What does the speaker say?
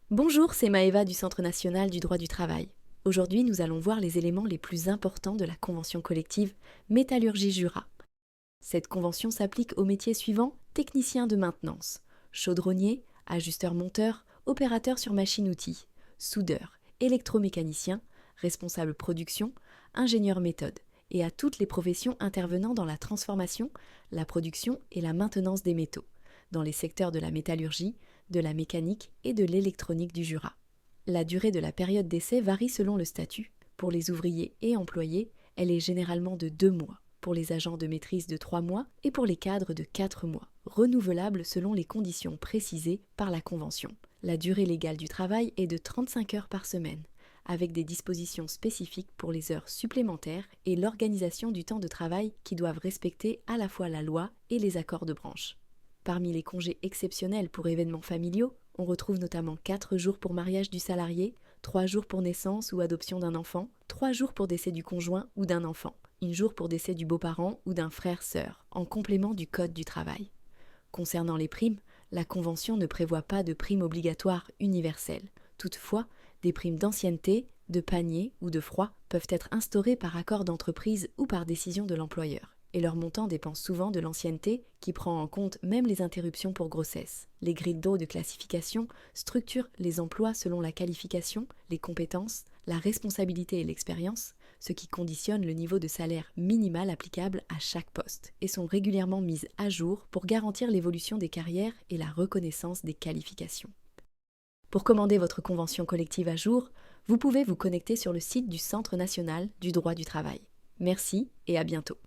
Bonjour, c'est Maëva du Centre national du droit du travail. Aujourd'hui, nous allons voir les éléments les plus importants de la convention collective Métallurgie-Jura. Cette convention s'applique aux métiers suivants: technicien de maintenance, chaudronnier, ajusteur-monteur, opérateur sur machine-outil, soudeur, électromécanicien, responsable production, ingénieur méthode, et à toutes les professions intervenant dans la transformation, la production et la maintenance des métaux, dans les secteurs de la métallurgie, de la mécanique et de l'électronique du Jura. La durée de la période d'essai varie selon le statut. Pour les ouvriers et employés, elle est généralement de 2 mois, pour les agents de maîtrise de 3 mois et pour les cadres de 4 mois, renouvelable selon les conditions précisées par la Convention. La durée légale du travail est de 35 heures par semaine, avec des dispositions spécifiques pour les heures supplémentaires et l'organisation du temps de travail qui doivent respecter à la fois la loi et les accords de branche. Parmi les congés exceptionnels pour événements familiaux, on retrouve notamment 4 jours pour mariage du salarié, 3 jours pour naissance ou adoption d'un enfant, 3 jours pour décès du conjoint ou d'un enfant, 1 jour pour décès du beau-parent ou d'un frère-sœur, en complément du Code du travail. Concernant les primes, la Convention ne prévoit pas de prime obligatoire universelle. Toutefois, des primes d'ancienneté, de panier ou de froid peuvent être instaurées par accord d'entreprise ou par décision de l'employeur. Et leur montant dépend souvent de l'ancienneté, qui prend en compte même les interruptions pour grossesse. Les grilles d'eau de classification structurent les emplois selon la qualification, les compétences, la responsabilité et l'expérience, ce qui conditionne le niveau de salaire minimal applicable à chaque poste, et sont régulièrement mises à jour pour garantir l'évolution des carrières et la reconnaissance des qualifications. Pour commander votre convention collective à jour, vous pouvez vous connecter sur le site du Centre national du droit du travail. Merci et à bientôt.